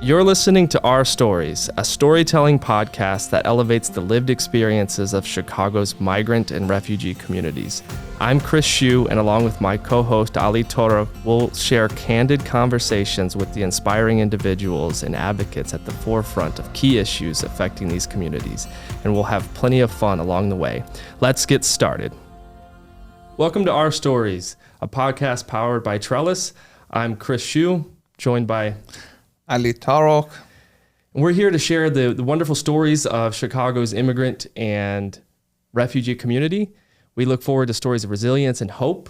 You're listening to Our Stories, a storytelling podcast that elevates the lived experiences of Chicago's migrant and refugee communities. I'm Chris Hsu, and along with my co-host Ali Toro, we'll share candid conversations with the inspiring individuals and advocates at the forefront of key issues affecting these communities, and we'll have plenty of fun along the way. Let's get started. Welcome to Our Stories, a podcast powered by Trellus. I'm Chris Hsu, joined by Ali Toro. We're here to share the wonderful stories of Chicago's immigrant and refugee community. We look forward to stories of resilience and hope.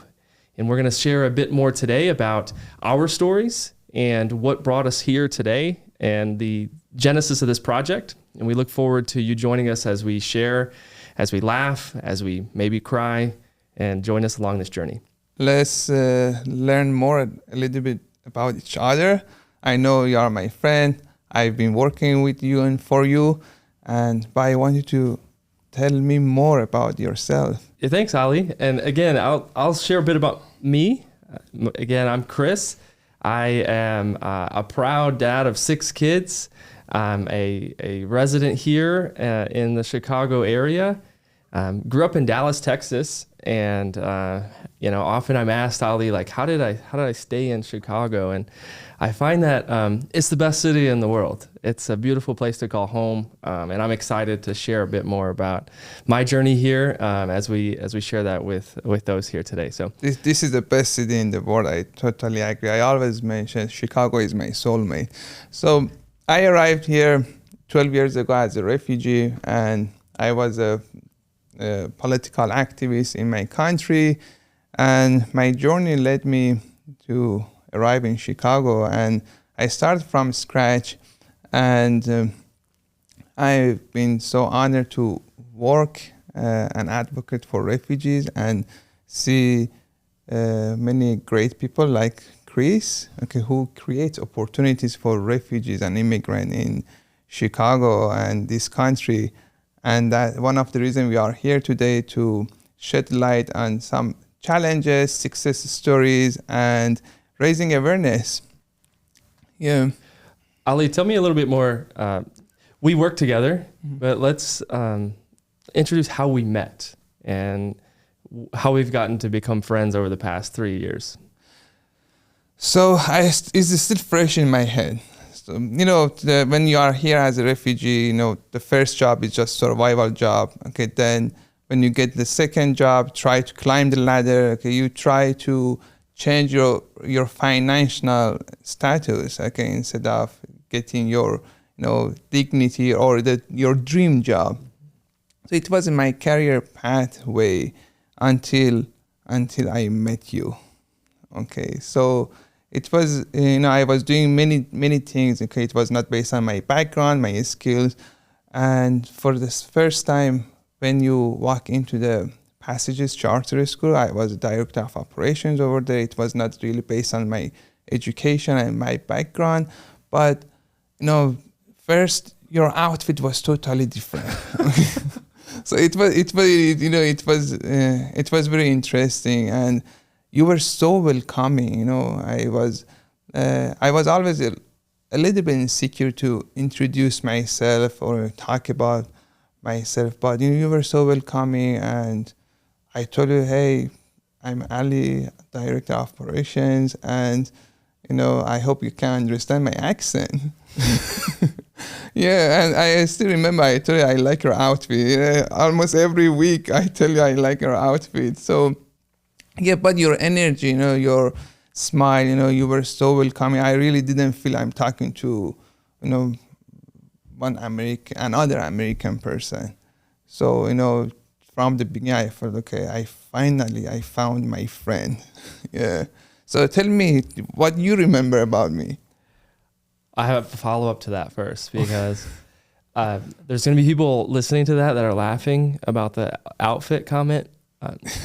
And we're going to share a bit more today about our stories and what brought us here today and the genesis of this project. And we look forward to you joining us as we share, as we laugh, as we maybe cry, and join us along this journey. Let's learn more a little bit about each other. I know you are my friend. I've been working with you and for you. But I want you to tell me more about yourself. Yeah, thanks, Ali. And again, I'll share a bit about me. Again, I'm Chris. I am a proud dad of 6 kids. I'm a resident here in the Chicago area. Grew up in Dallas, Texas, and often I'm asked, Ali, like, how did I stay in Chicago? And I find that it's the best city in the world. It's a beautiful place to call home, and I'm excited to share a bit more about my journey here as we share that with those here today. So this is the best city in the world. I totally agree. I always mention Chicago is my soulmate. So I arrived here 12 years ago as a refugee, and I was a political activist in my country, and my journey led me to arrive in Chicago, and I started from scratch, and I've been so honored to work and advocate for refugees and see many great people like Chris, who creates opportunities for refugees and immigrants in Chicago and this country. And that one of the reasons we are here today to shed light on some challenges, success stories, and raising awareness. Yeah. Ali, tell me a little bit more. We work together, but let's introduce how we met and how we've gotten to become friends over the past 3 years. So it's still fresh in my head. So, when you are here as a refugee, the first job is just survival job. Okay, then when you get the second job, try to climb the ladder. Okay, you try to change your financial status. Okay, instead of getting your dignity or your dream job. So it was in my career pathway until I met you. Okay, so it was, I was doing many things. Okay, it was not based on my background, my skills. And for the first time, when you walk into the Passages Charter School, I was a director of operations over there. It was not really based on my education and my background, but first your outfit was totally different. So it was very interesting, and you were so welcoming. I was always a little bit insecure to introduce myself or talk about myself, but you were so welcoming, and I told you, hey, I'm Ali, director of operations, and I hope you can understand my accent. Yeah, and I still remember I told you I like your outfit. Almost every week I tell you I like your outfit. So yeah, but your energy, your smile, you were so welcoming. I really didn't feel I'm talking to, another American person. So, from the beginning, I felt, okay, I found my friend. Yeah. So tell me what you remember about me. I have a follow-up to that first, because there's going to be people listening to that are laughing about the outfit comment.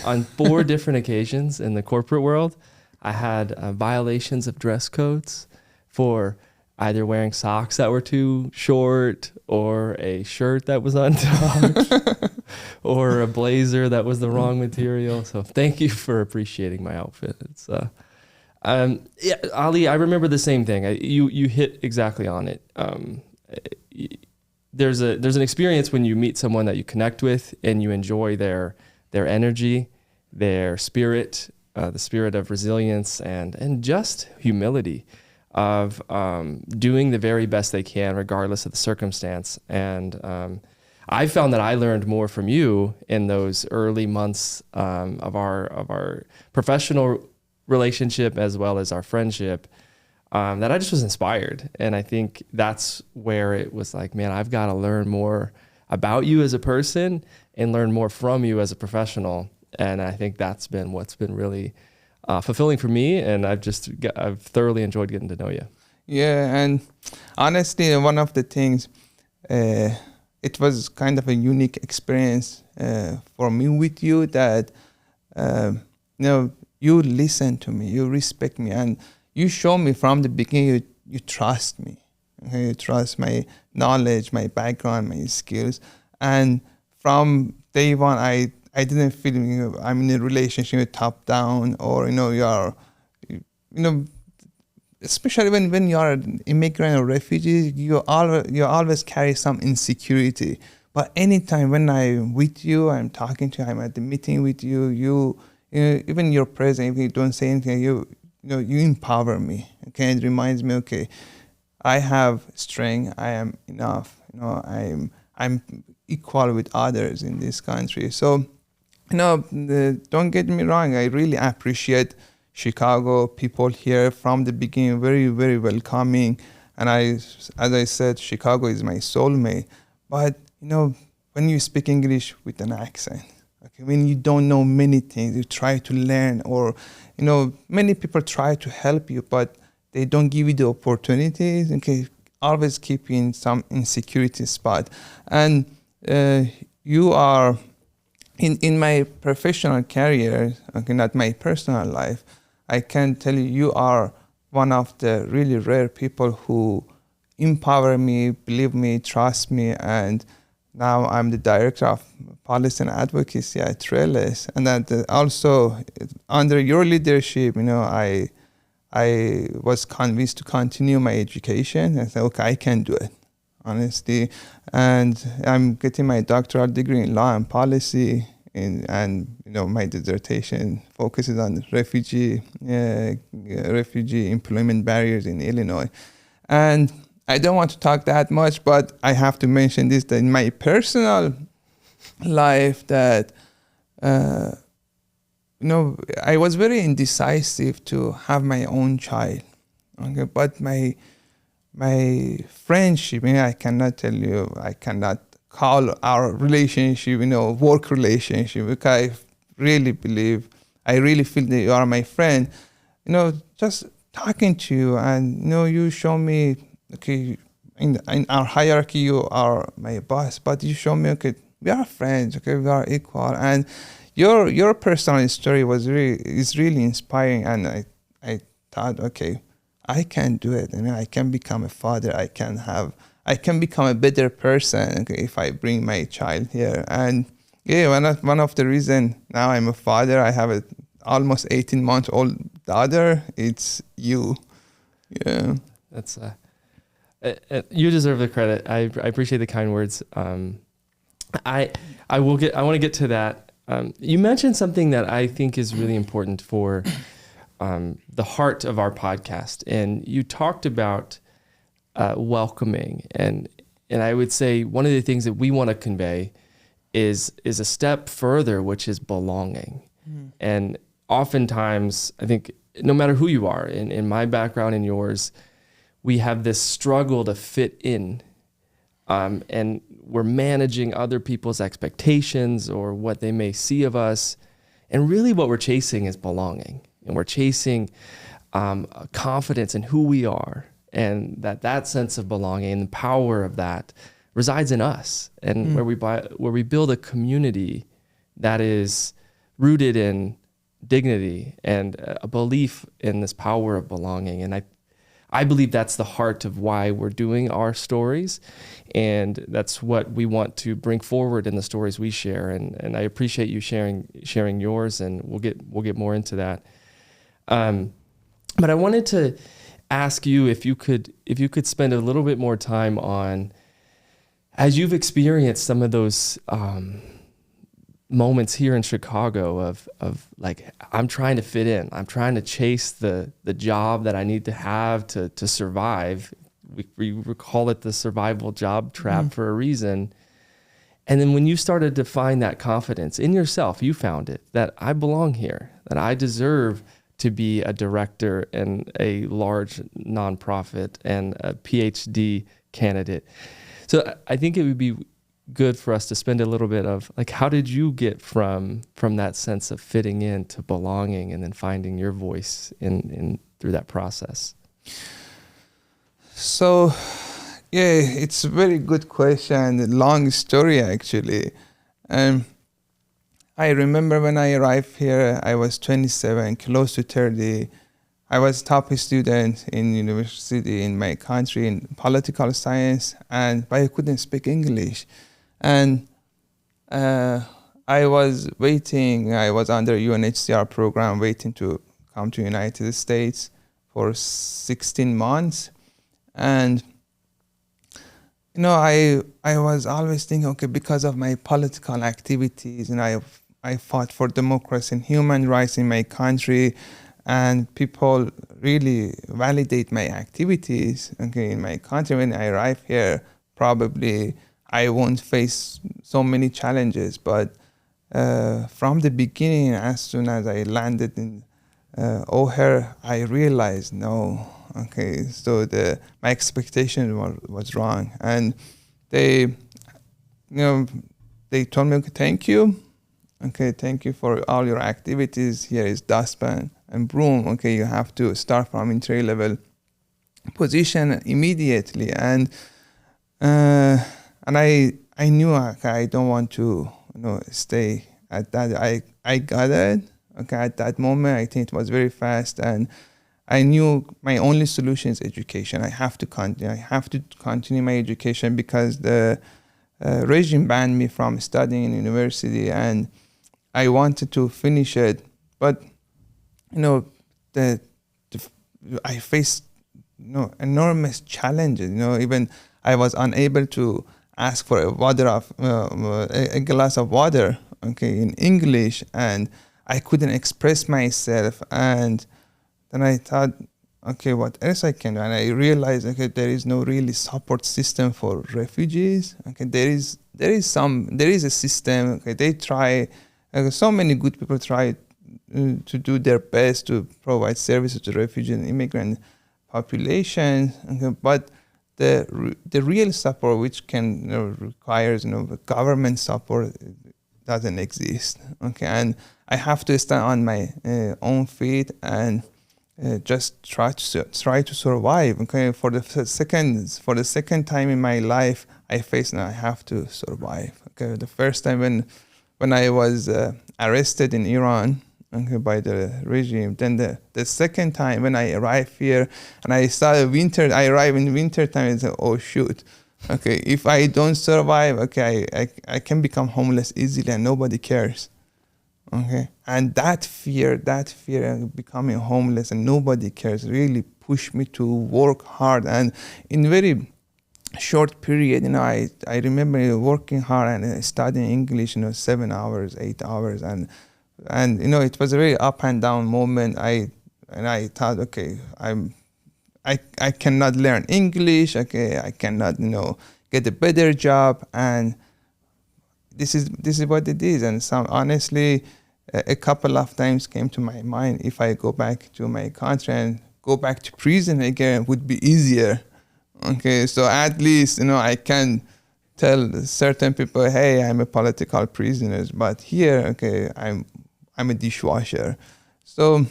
On 4 different occasions in the corporate world, I had violations of dress codes for either wearing socks that were too short, or a shirt that was untucked, or a blazer that was the wrong material. So thank you for appreciating my outfit. It's Yeah, Ali, I remember the same thing. You hit exactly on it. There's an experience when you meet someone that you connect with and you enjoy their energy, their spirit, the spirit of resilience and just humility of doing the very best they can regardless of the circumstance. And I found that I learned more from you in those early months of our professional relationship as well as our friendship, that I just was inspired. And I think that's where it was like, man, I've got to learn more about you as a person and learn more from you as a professional. And I think that's been what's been really fulfilling for me. And I've thoroughly enjoyed getting to know you. Yeah, and honestly, one of the things, it was kind of a unique experience for me with you that, you listen to me, you respect me, and you show me from the beginning you trust me. Okay? You trust my knowledge, my background, my skills. And from day one, I didn't feel I'm in a relationship with top down or, especially when you are an immigrant or refugee, you always carry some insecurity. But anytime when I'm with you, I'm talking to you, I'm at the meeting with you, even you're present, if you don't say anything, you empower me. Okay, it reminds me, okay, I have strength, I am enough. I'm equal with others in this country. So, don't get me wrong, I really appreciate Chicago people here from the beginning, very, very welcoming. And as I said, Chicago is my soulmate. But, when you speak English with an accent, okay, when you don't know many things, you try to learn, or, many people try to help you, but they don't give you the opportunities. Okay, always keep you in some insecurity spot. And you are, in my professional career, okay, not my personal life, I can tell you, you are one of the really rare people who empower me, believe me, trust me, and now I'm the director of policy and advocacy at Trellus. And that also under your leadership, I was convinced to continue my education. I said, okay, I can do it, honestly. And I'm getting my doctoral degree in law and policy. And my dissertation focuses on refugee employment barriers in Illinois. And I don't want to talk that much, but I have to mention this, that in my personal life that, I was very indecisive to have my own child. Okay, but my friendship, I cannot tell you, I cannot call our relationship, work relationship, because I really feel that you are my friend. Just talking to you, and you show me, okay, in our hierarchy you are my boss, but you show me, okay, we are friends, okay, we are equal. And your personal story is really inspiring, and I thought, okay, I can do it. I can become a father. I can become a better person, okay, if I bring my child here. And yeah, one of the reasons now I'm a father, I have a almost 18-month-old daughter. It's you. Yeah. That's you deserve the credit. I appreciate the kind words. I want to get to that. You mentioned something that I think is really important for the heart of our podcast, and you talked about welcoming, and I would say one of the things that we want to convey is a step further, which is belonging. And oftentimes, I think no matter who you are, in my background and yours, we have this struggle to fit in, and we're managing other people's expectations or what they may see of us. And really what we're chasing is belonging, and we're chasing confidence in who we are, and that sense of belonging and the power of that resides in us, and where we build a community that is rooted in dignity and a belief in this power of belonging. And I believe that's the heart of why we're doing our stories, and that's what we want to bring forward in the stories we share. And I appreciate you sharing yours, and we'll get more into that. But I wanted to ask you if you could spend a little bit more time on, as you've experienced some of those moments here in Chicago of like, I'm trying to fit in, I'm trying to chase the job that I need to have to survive. We call it the survival job trap for a reason. And then when you started to find that confidence in yourself, you found it, that I belong here, that I deserve to be a director in a large nonprofit and a PhD candidate. So I think it would be good for us to spend a little bit of like, how did you get from that sense of fitting in to belonging and then finding your voice in through that process? So, yeah, it's a very good question. Long story, actually. I remember when I arrived here, I was 27, close to 30. I was top student in university in my country in political science, but I couldn't speak English. And I was waiting. I was under UNHCR program, waiting to come to United States for 16 months. And I was always thinking, okay, because of my political activities, and I fought for democracy and human rights in my country, and people really validate my activities, okay, in my country. When I arrive here, probably I won't face so many challenges. But from the beginning, as soon as I landed in O'Hare, I realized, no, okay, so my expectation was wrong. And they told me, okay, thank you. Okay, thank you for all your activities. Here is dustpan and broom. Okay, you have to start from entry level position immediately. And I knew, okay, I don't want to stay at that. I got it. Okay, at that moment, I think it was very fast, and I knew my only solution is education. I have to continue my education because the regime banned me from studying in university, and I wanted to finish it. But I faced enormous challenges. Even I was unable to ask for a glass of water, okay, in English, and I couldn't express myself. And then I thought, okay, what else I can do? And I realized, okay, there is no really support system for refugees. Okay, there is a system. Okay, they try. So many good people try to do their best to provide services to refugee and immigrant population. Okay, but the real support, which can requires government support, doesn't exist. Okay, and I have to stand on my own feet and just try to survive. Okay, for the second time in my life, I face now I have to survive. Okay, the first time when I was arrested in Iran, okay, by the regime. Then the second time when I arrived here and I arrived in winter time and said, oh shoot, okay, if I don't survive, okay, I can become homeless easily and nobody cares. Okay, and that fear of becoming homeless and nobody cares really pushed me to work hard. And in very short period, I remember working hard and studying English, 7 hours, 8 hours, and it was a very up and down moment. I thought, okay, I cannot learn English. Okay, I cannot get a better job, and this is what it is. And honestly, a couple of times came to my mind, if I go back to my country and go back to prison again, would be easier. Okay, so at least I can tell certain people, hey, I'm a political prisoner, but here, okay, I'm a dishwasher. So,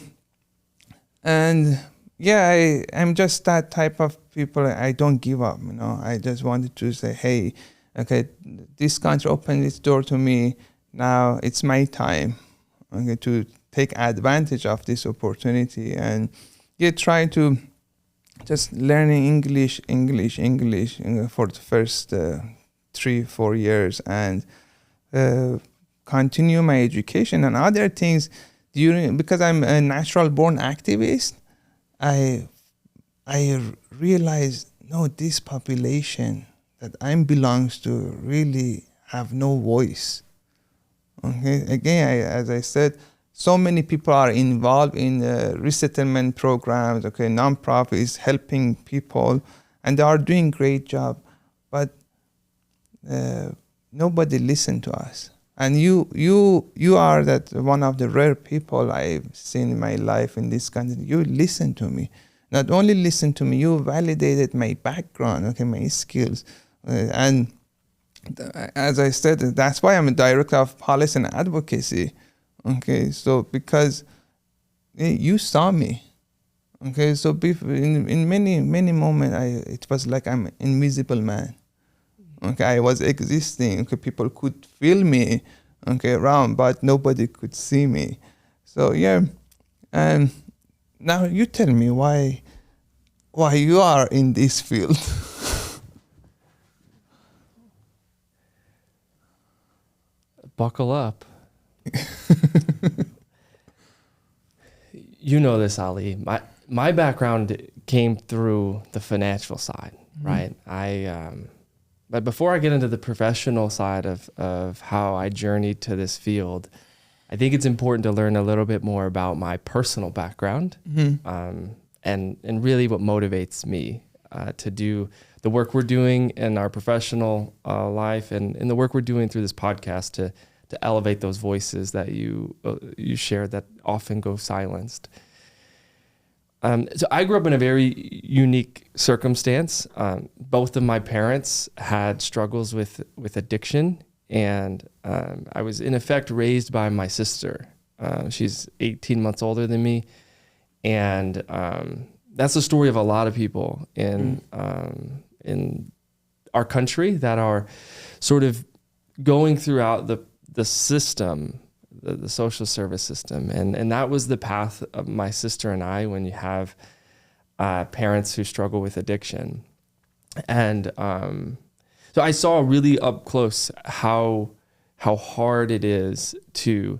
and yeah, I'm just that type of people. I don't give up. I just wanted to say, hey, okay, this country opened its door to me. Now it's my time, okay, to take advantage of this opportunity and try to just learning English for the first 3-4 years and continue my education and other things because I'm a natural born activist. I realized, no, this population that I belongs to really have no voice. Okay, again, as I said, so many people are involved in resettlement programs, okay, nonprofits helping people, and they are doing great job, but nobody listen to us. And you are that one of the rare people I've seen in my life in this country. You listen to me. Not only listen to me, you validated my background, okay, my skills, and as I said, that's why I'm a director of policy and advocacy. Okay, so because you saw me. Okay, so in many moments, it was like I'm an invisible man. Okay, I was existing. Okay, people could feel me, okay, around, but nobody could see me. So yeah, and now you tell me why you are in this field. Buckle up. You know this, Ali. My background came through the financial side, right? But before I get into the professional side of how I journeyed to this field, I think it's important to learn a little bit more about my personal background, and really what motivates me to do the work we're doing in our professional life, and the work we're doing through this podcast to elevate those voices that you share that often go silenced. So I grew up in a very unique circumstance. Both of my parents had struggles with addiction, and I was in effect raised by my sister. She's 18 months older than me, and that's the story of a lot of people in our country that are sort of going throughout the system, the social service system. And that was the path of my sister and I when you have parents who struggle with addiction. And so I saw really up close how hard it is to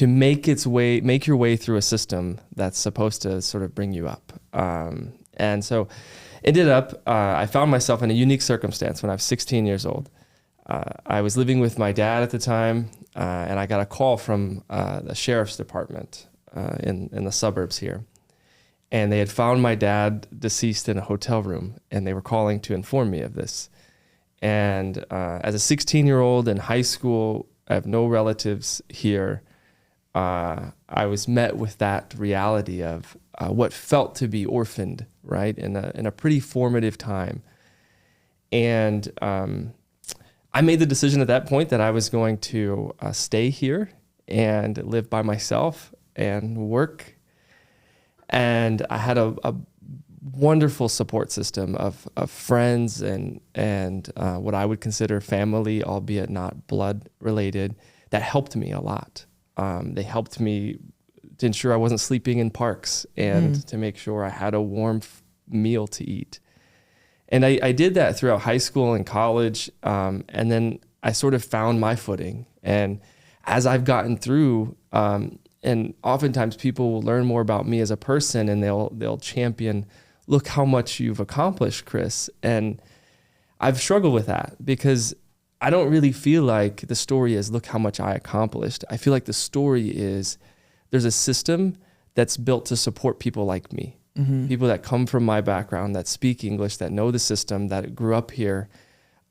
make your way through a system that's supposed to sort of bring you up. And so ended up, I found myself in a unique circumstance when I was 16 years old. I was living with my dad at the time, and I got a call from the sheriff's department in the suburbs here. And they had found my dad deceased in a hotel room, and they were calling to inform me of this. And as a 16-year-old in high school, I have no relatives here. I was met with that reality of what felt to be orphaned, right, in a pretty formative time. And I made the decision at that point that I was going to stay here and live by myself and work. And I had a wonderful support system of friends and what I would consider family, albeit not blood related, that helped me a lot. They helped me to ensure I wasn't sleeping in parks and to make sure I had a warm meal to eat. And I did that throughout high school and college. And then I sort of found my footing. And as I've gotten through, and oftentimes people will learn more about me as a person, and they'll champion, look how much you've accomplished, Chris. And I've struggled with that because I don't really feel like the story is, look how much I accomplished. I feel like the story is, there's a system that's built to support people like me. People that come from my background, that speak English, that know the system, that grew up here.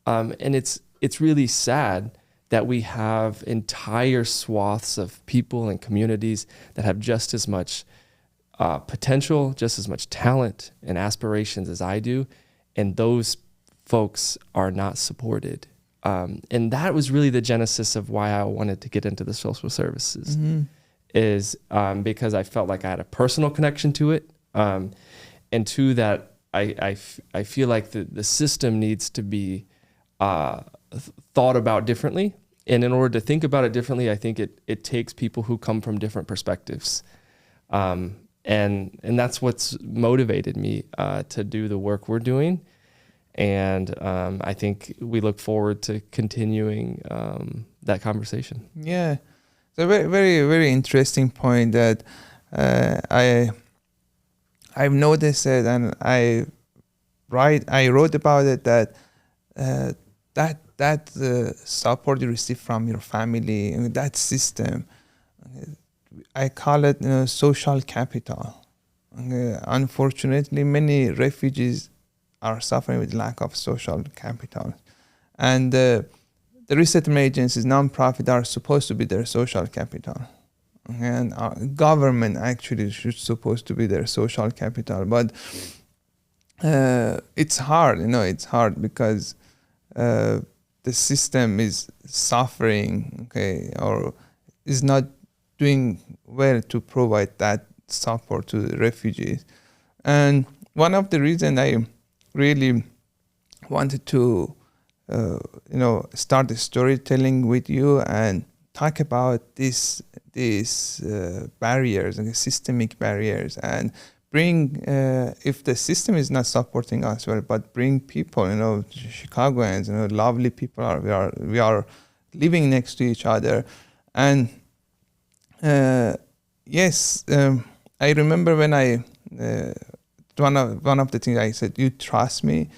And it's really sad that we have entire swaths of people and communities that have just as much potential, just as much talent and aspirations as I do. And those folks are not supported. And that was really the genesis of why I wanted to get into the social services, is because I felt like I had a personal connection to it. And two, that I feel like the system needs to be thought about differently. And in order to think about it differently, I think it takes people who come from different perspectives. And that's what's motivated me to do the work we're doing. And I think we look forward to continuing that conversation. Yeah, it's a very, very, very interesting point that I've noticed it, and I wrote about it that support you receive from your family and that system, I call it social capital. Unfortunately, many refugees are suffering with lack of social capital, and the resettlement agencies, non-profit, are supposed to be their social capital, and our government actually should supposed to be their social capital. But it's hard, it's hard because the system is suffering, okay, or is not doing well to provide that support to the refugees. And one of the reasons I really wanted to start the storytelling with you and talk about these barriers and systemic barriers, and bring if the system is not supporting us well, but bring people, Chicagoans, lovely people, we are living next to each other. And yes, I remember when I one of the things I said, you trust me,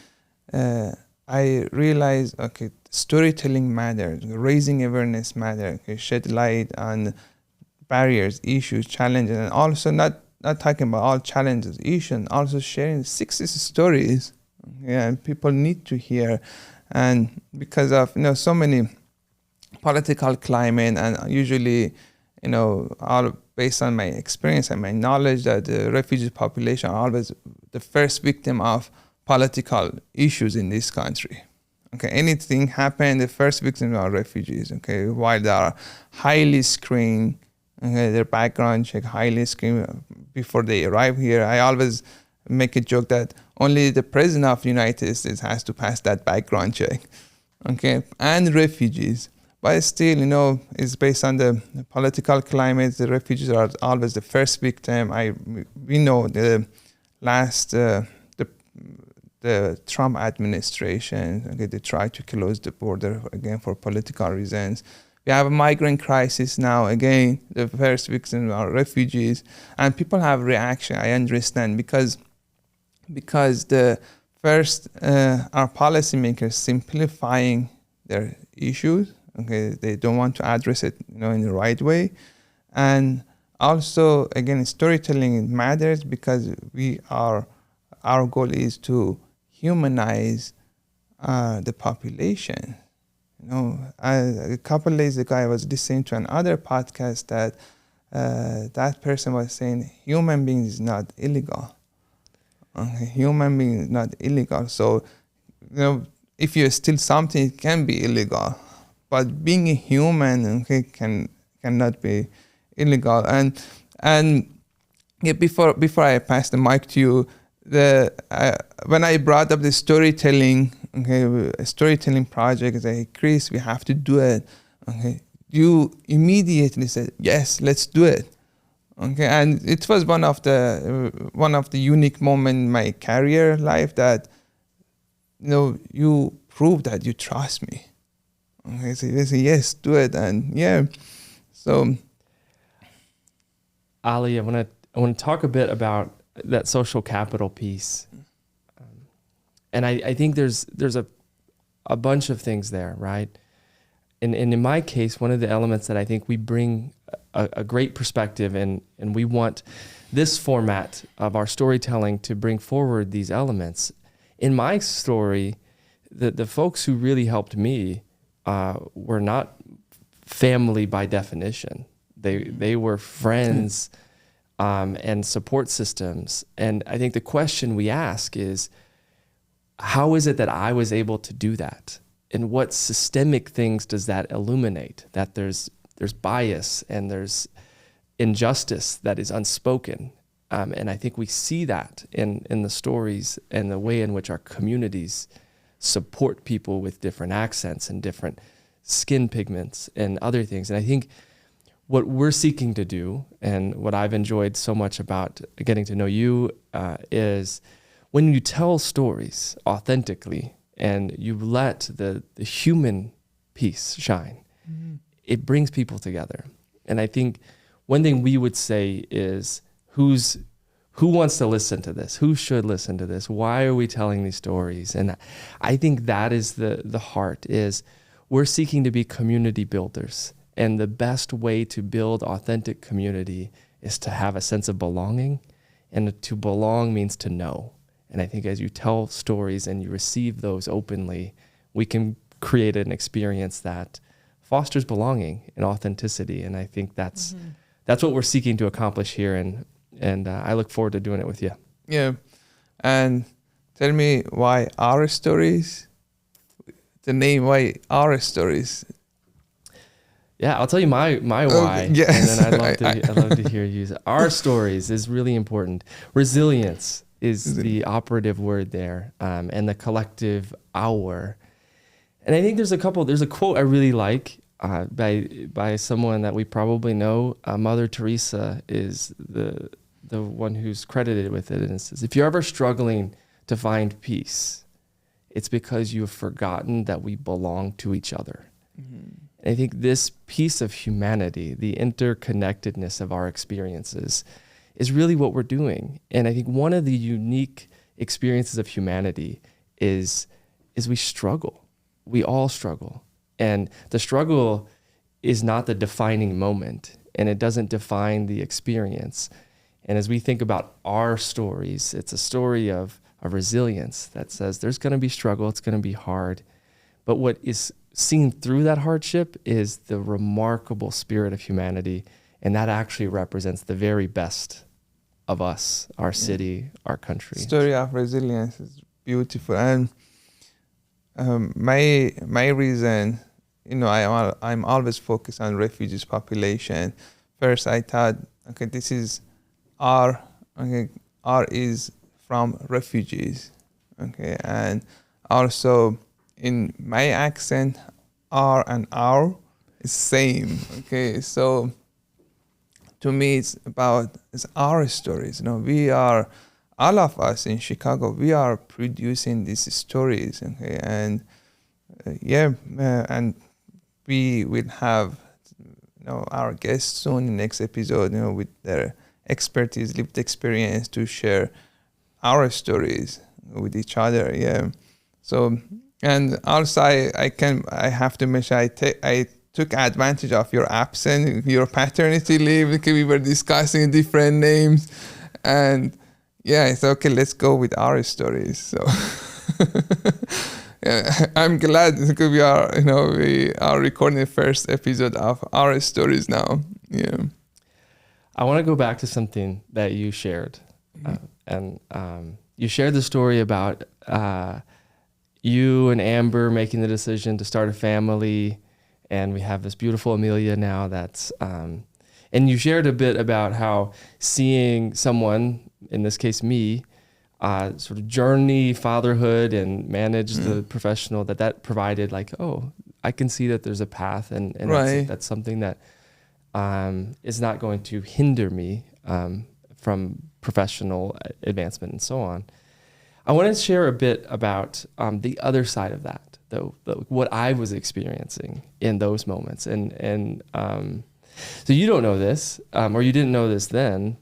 I realized, okay, storytelling matters, raising awareness matters, okay, shed light on barriers, issues, challenges, and also not talking about all challenges, issues, and also sharing success stories. Yeah, and people need to hear. And because of so many political climate, and usually all based on my experience and my knowledge, that the refugee population are always the first victim of political issues in this country. Okay, anything happen, the first victims are refugees. Okay, while they are highly screened, okay, their background check highly screened before they arrive here. I always make a joke that only the president of the United States has to pass that background check. Okay, and refugees. But still, it's based on the political climate. The refugees are always the first victim. We know the last the Trump administration, okay, they tried to close the border again for political reasons. We have a migrant crisis now. Again, the first victims are refugees, and people have reaction. I understand because the first our policymakers simplifying their issues. Okay, they don't want to address it, in the right way. And also, again, storytelling matters because our goal is to humanize the population. A couple days ago, I was listening to another podcast that that person was saying human being is not illegal. Human being is not illegal. So, if you steal something, it can be illegal. But being a human, okay, cannot be illegal. And yeah, before I pass the mic to you, when I brought up the storytelling, okay, a storytelling project, I said, hey, Chris, we have to do it. Okay, you immediately said, yes, let's do it. Okay, and it was one of the unique moments in my career life that you proved that you trust me. Okay, so they say, yes, do it. And yeah, so Ali, I want to talk a bit about that social capital piece, and I think there's a bunch of things there, right? And in my case, one of the elements that I think we bring a great perspective, and we want this format of our storytelling to bring forward these elements. In my story, the folks who really helped me were not family by definition. They were friends and support systems. And I think the question we ask is, how is it that I was able to do that? And what systemic things does that illuminate? That there's bias and there's injustice that is unspoken. And I think we see that in the stories and the way in which our communities support people with different accents and different skin pigments and other things. And I think what we're seeking to do, and what I've enjoyed so much about getting to know you, is when you tell stories authentically and you let the human piece shine, it brings people together. And I think one thing we would say is, who's who wants to listen to this? Who should listen to this? Why are we telling these stories? And I think that is the heart, is we're seeking to be community builders. And the best way to build authentic community is to have a sense of belonging. And to belong means to know. And I think as you tell stories and you receive those openly, we can create an experience that fosters belonging and authenticity. And I think that's what we're seeking to accomplish here. And I look forward to doing it with you. Yeah. And tell me why our stories, the name, why our stories? Yeah, I'll tell you my why, yeah. and then I'd love to hear you. Our stories is really important. Resilience is the operative word there, and the collective our. And I think there's a quote I really like by someone that we probably know. Mother Teresa is the one who's credited with it, and it says, "If you're ever struggling to find peace, it's because you have forgotten that we belong to each other." Mm-hmm. And I think this piece of humanity, the interconnectedness of our experiences, is really what we're doing. And I think one of the unique experiences of humanity is we struggle. We all struggle. And the struggle is not the defining moment, and it doesn't define the experience. And as we think about our stories, it's a story of resilience that says there's going to be struggle, it's going to be hard. But what is seen through that hardship is the remarkable spirit of humanity, and that actually represents the very best of us, our city, our country. Story of resilience is beautiful. And my reason, I'm always focused on refugees population. First, I thought, okay, this is R is from refugees, okay, and also in my accent, R and our is same, okay. So to me, it's our stories. We are, all of us in Chicago, we are producing these stories, okay, and and we will have our guests soon in next episode, with their expertise, lived experience to share our stories with each other. Yeah. So, and also I have to mention I took advantage of your absence, your paternity leave, because we were discussing different names, and yeah, it's okay. Let's go with our stories. So yeah, I'm glad because we are recording the first episode of our stories now. Yeah. I want to go back to something that you shared, and you shared the story about you and Amber making the decision to start a family, and we have this beautiful Amelia now. And you shared a bit about how seeing someone, in this case me, sort of journey fatherhood and manage the professional that provided, like, oh, I can see that there's a path, and right. that's something that is not going to hinder me from professional advancement and so on. I want to share a bit about the other side of that, though, what I was experiencing in those moments. And so you don't know this, or you didn't know this then,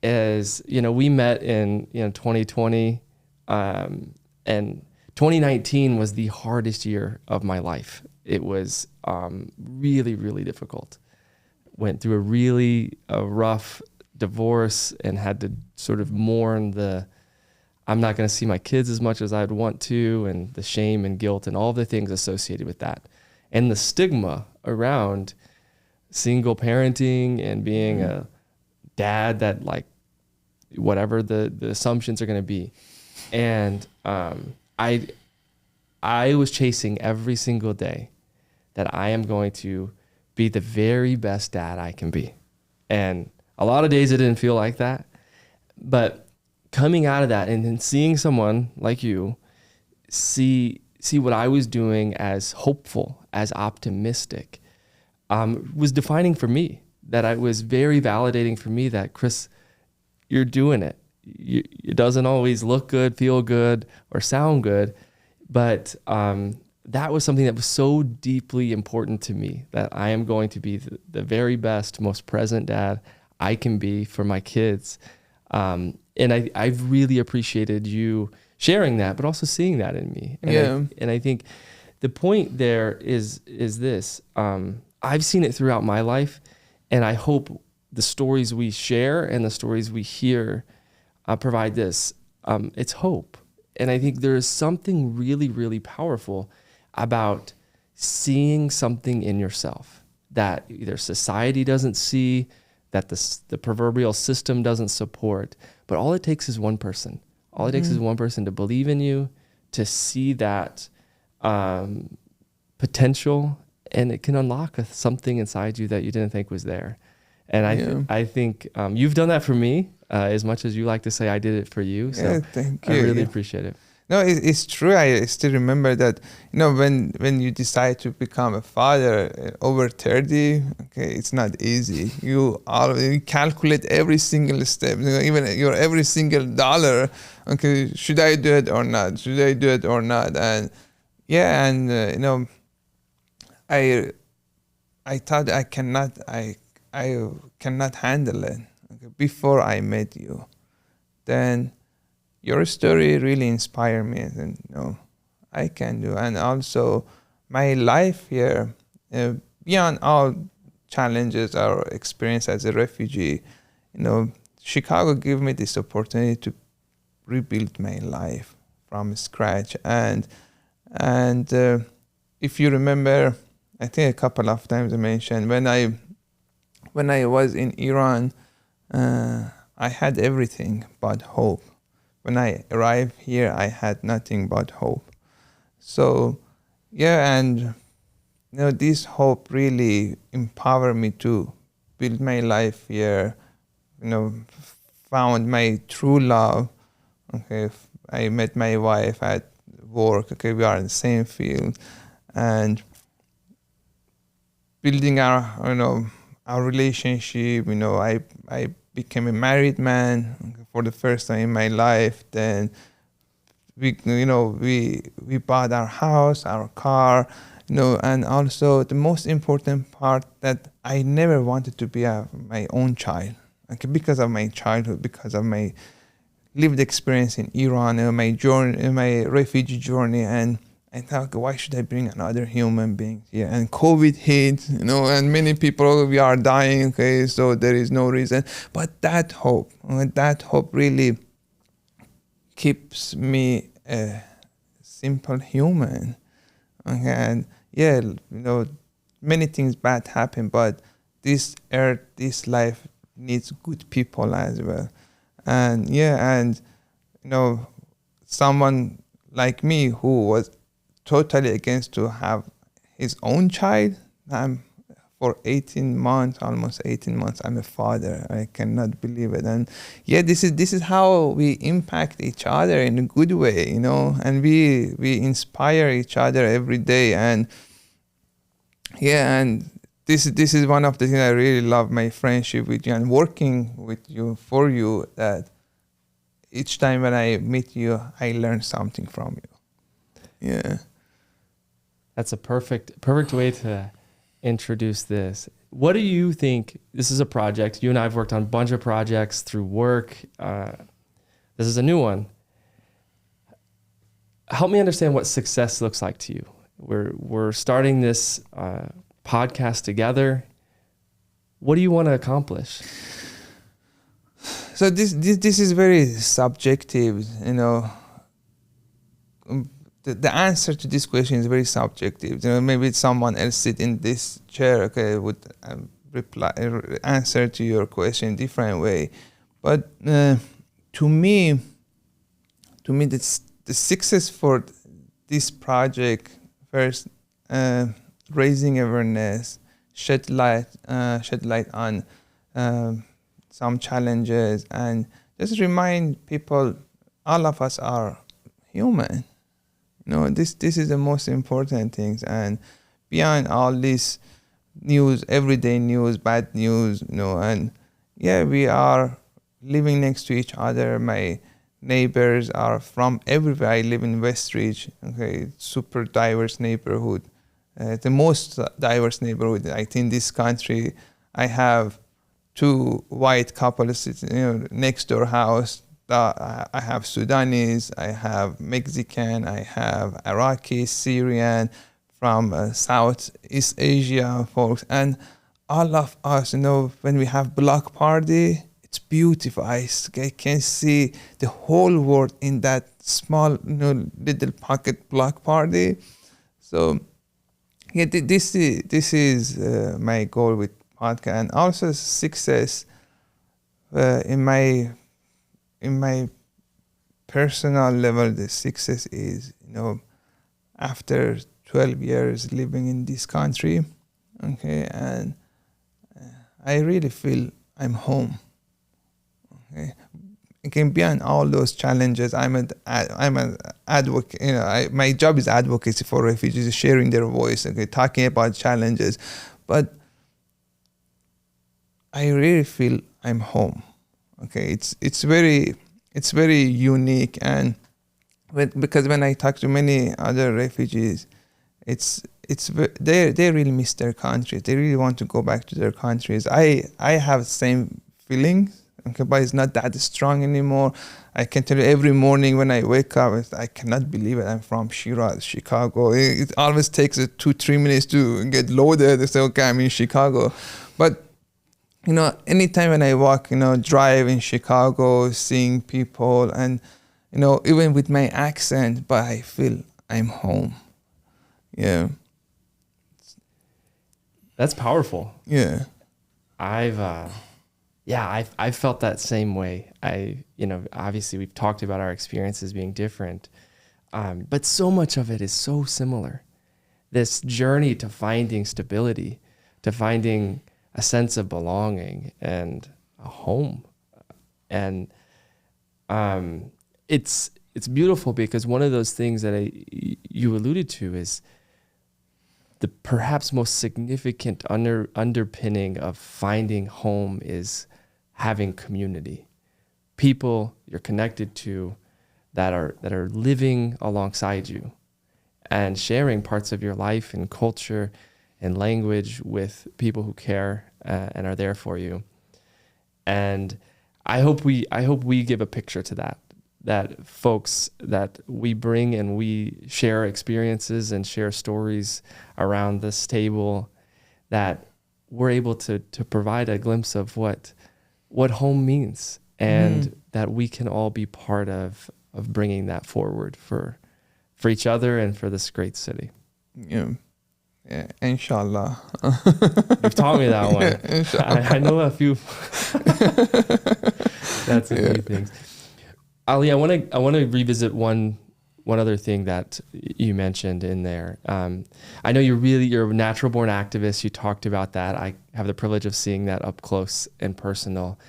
as we met in 2020, and 2019 was the hardest year of my life. It was really, really difficult. Went through a rough divorce and had to sort of mourn I'm not going to see my kids as much as I'd want to, and the shame and guilt and all the things associated with that. And the stigma around single parenting and being a dad that, like, whatever the assumptions are going to be. And I was chasing every single day that I am going to be the very best dad I can be. And a lot of days it didn't feel like that. But coming out of that and then seeing someone like you see what I was doing as hopeful, as optimistic, was defining for me. That it was very validating for me that, Chris, you're doing it. It doesn't always look good, feel good, or sound good, but that was something that was so deeply important to me, that I am going to be the very best, most present dad I can be for my kids. And I've really appreciated you sharing that, but also seeing that in me. And I think the point there is this. I've seen it throughout my life, and I hope the stories we share and the stories we hear provide this. It's hope. And I think there is something really, really powerful about seeing something in yourself that either society doesn't see, that the proverbial system doesn't support. But all it takes is one person. All it takes is one person to believe in you, to see that potential, and it can unlock something inside you that you didn't think was there. And I think you've done that for me as much as you like to say I did it for you. So thank you. I really appreciate it. No, it's true. I still remember that, when you decide to become a father over 30, okay, it's not easy. You calculate every single step, even your every single dollar. Okay, should I do it or not? Should I do it or not? And I thought I cannot handle it. Okay, before I met you, then your story really inspired me, and I can do. And also my life here, beyond all challenges or experience as a refugee, Chicago gave me this opportunity to rebuild my life from scratch. And if you remember, I think a couple of times I mentioned when I was in Iran, I had everything but hope. When I arrived here, I had nothing but hope. So, and this hope really empowered me to build my life here. Found my true love. Okay, I met my wife at work. Okay, we are in the same field, and building our relationship. I became a married man for the first time in my life. Then we bought our house, our car, and also the most important part, that I never wanted to be my own child, because of my childhood, because of my lived experience in Iran, my journey, my refugee journey, and I thought, why should I bring another human being here? And COVID hit, and many people, we are dying, okay, so there is no reason. But that hope really keeps me a simple human. Okay? And many things bad happen, but this earth, this life needs good people as well. And someone like me who was totally against to have his own child, for 18 months, almost 18 months, I'm a father. I cannot believe it. And this is how we impact each other in a good way, and we inspire each other every day. And this is one of the things I really love, my friendship with you and working with you, for you, that each time when I meet you, I learn something from you. Yeah. That's a perfect way to introduce this. What do you think? This is a project. You and I have worked on a bunch of projects through work. This is a new one. Help me understand what success looks like to you. We're starting this podcast together. What do you want to accomplish? So this is very subjective, The answer to this question is very subjective. Maybe someone else sit in this chair, okay, would answer to your question in a different way. But to me, the success for this project, first, raising awareness, shed light on some challenges, and just remind people, all of us are human. This is the most important things. And beyond all this news, everyday news, bad news, and we are living next to each other. My neighbors are from everywhere. I live in Westridge, okay, super diverse neighborhood, the most diverse neighborhood I think in this country. I have 2 white couples, next door house, I have Sudanese, I have Mexican, I have Iraqi, Syrian, from Southeast Asia folks, and all of us, when we have block party, it's beautiful. I can see the whole world in that small, little pocket block party. So, yeah, this is my goal with podcast, and also success in my personal level. The success is, after 12 years living in this country, okay, and I really feel I'm home. Okay, again, beyond all those challenges, I'm an advocate. My job is advocacy for refugees, sharing their voice, okay, talking about challenges, but I really feel I'm home. Okay, it's very unique, and because when I talk to many other refugees, they really miss their countries. They really want to go back to their countries. I have the same feelings, okay, but it's not that strong anymore. I can tell you every morning when I wake up, I cannot believe it. I'm from Shiraz, Chicago. It always takes 2-3 minutes to get loaded. They say, okay, I'm in Chicago. But, anytime when I walk, drive in Chicago, seeing people, and, even with my accent, but I feel I'm home. Yeah. That's powerful. Yeah. I've felt that same way. Obviously we've talked about our experiences being different, but so much of it is so similar. This journey to finding stability, to finding a sense of belonging and a home. And it's beautiful because one of those things that you alluded to is the perhaps most significant underpinning of finding home is having community, people you're connected to that are living alongside you and sharing parts of your life and culture and language with people who care and are there for you. And I hope we give a picture to that folks, that we bring and we share experiences and share stories around this table, that we're able to provide a glimpse of what home means, and that we can all be part of bringing that forward for each other and for this great city. Yeah, inshallah. You've taught me that one. Yeah, I know a few. That's a few things. Ali, I want to revisit one other thing that you mentioned in there. I know you're a natural born activist. You talked about that. I have the privilege of seeing that up close and personal.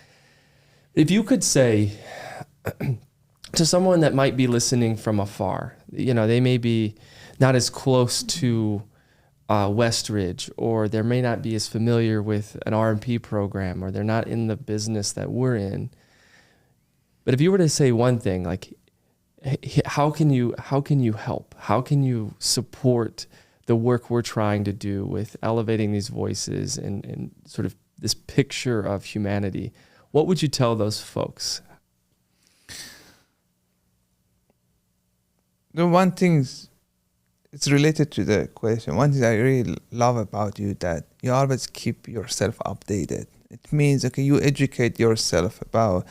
If you could say to someone that might be listening from afar, they may be not as close to Westridge, or they may not be as familiar with an R&P program, or they're not in the business that we're in. But if you were to say one thing, like, how can you help? How can you support the work we're trying to do with elevating these voices and sort of this picture of humanity? What would you tell those folks? The one thing, it's related to the question. One thing I really love about you, that you always keep yourself updated. It means, okay, you educate yourself about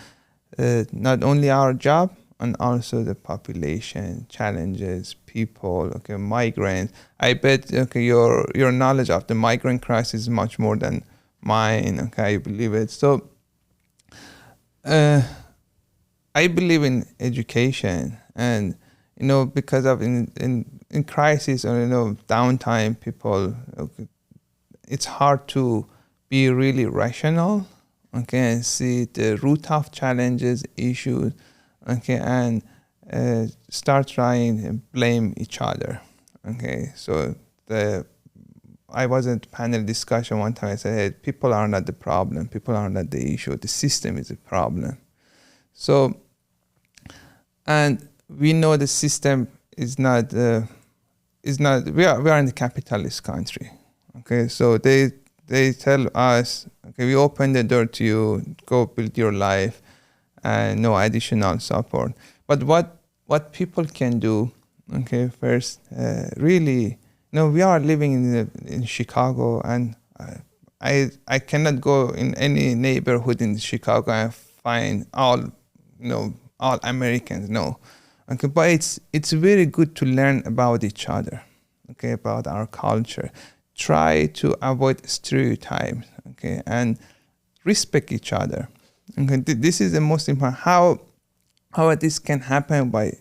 not only our job, and also the population challenges, people, okay, migrants. I bet, okay, your knowledge of the migrant crisis is much more than mine. Okay, I believe it. So, I believe in education, and because of in crisis or downtime, people, okay, it's hard to be really rational, okay, and see the root of challenges, issues, okay, and start trying to blame each other, okay. So I was in a panel discussion one time. I said, hey, people are not the problem, people are not the issue, the system is the problem. So, and we know the system is not we are in the capitalist country, okay. So they tell us, okay, we open the door to you, go build your life, and no additional support. But what people can do, okay, first, really, we are living in Chicago, and I cannot go in any neighborhood in Chicago and find all Americans. No, okay, but it's very good to learn about each other, okay, about our culture. Try to avoid stereotypes, okay, and respect each other. Okay, this is the most important. How this can happen by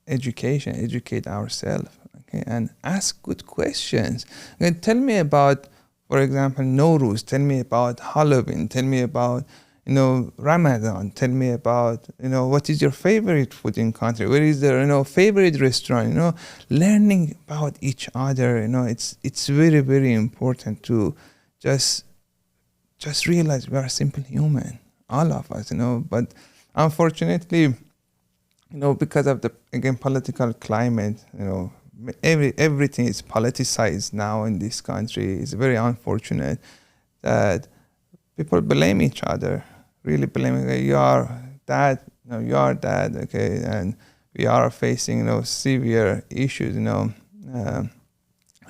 education, educate ourselves, okay, and ask good questions. Okay, tell me about, for example, Nowruz. Tell me about Halloween. Tell me about Ramadan. Tell me about what is your favorite food in country. Where is the favorite restaurant. Learning about each other. It's very, very important to just realize we are simple human, all of us. But unfortunately, because of the political climate, everything is politicized now in this country. It's very unfortunate that people blame each other, really blaming, you are that, you are that, okay, and we are facing severe issues,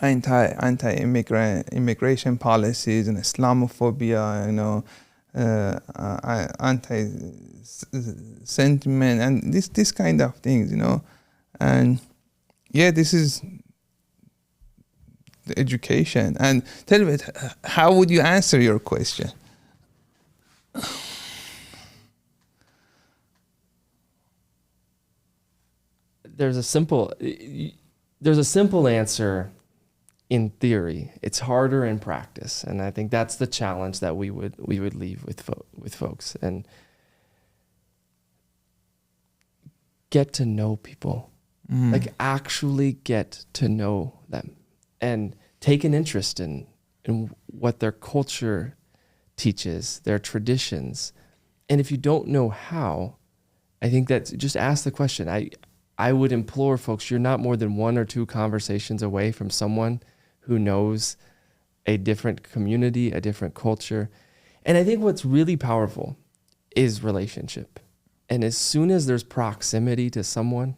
anti-immigrant immigration policies and Islamophobia, anti-sentiment and this kind of things, and this is the education. And tell me, how would you answer your question? There's a simple answer in theory. It's harder in practice, and I think that's the challenge that we would leave with folks. And get to know people, like actually get to know them, and take an interest in what their culture teaches, their traditions. And if you don't know how, I think that just ask the question. I would implore folks, you're not more than 1 or 2 conversations away from someone who knows a different community, a different culture. And I think what's really powerful is relationship. And as soon as there's proximity to someone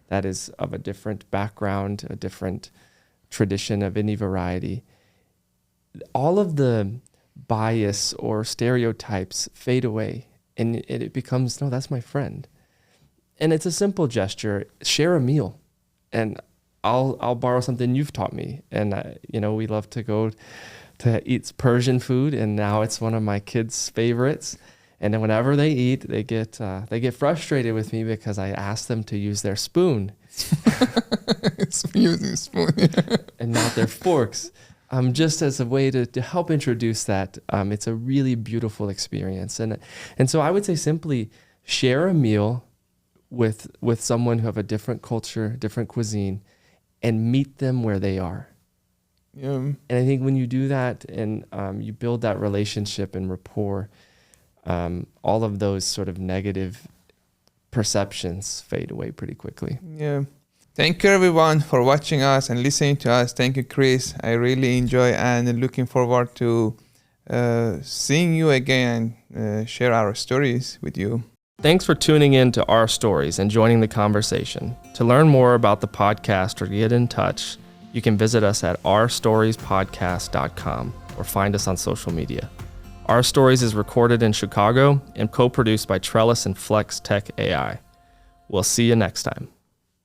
that is of a different background, a different tradition of any variety, all of the bias or stereotypes fade away, and it becomes, no, that's my friend. And it's a simple gesture. Share a meal, and I'll borrow something you've taught me. And we love to go to eat Persian food, and now it's one of my kids' favorites. And then whenever they eat, they get frustrated with me because I ask them to use their spoon. It's using a spoon, and not their forks. Just as a way to help introduce that. It's a really beautiful experience. And so I would say simply share a meal with someone who have a different culture, different cuisine, and meet them where they are. Yeah. And I think when you do that and you build that relationship and rapport, all of those sort of negative perceptions fade away pretty quickly. Yeah. Thank you everyone for watching us and listening to us. Thank you, Chris. I really enjoy and looking forward to seeing you again and share our stories with you. Thanks for tuning in to Our Stories and joining the conversation. To learn more about the podcast or get in touch, you can visit us at ourstoriespodcast.com or find us on social media. Our Stories is recorded in Chicago and co-produced by Trellus and Flex Tech AI. We'll see you next time.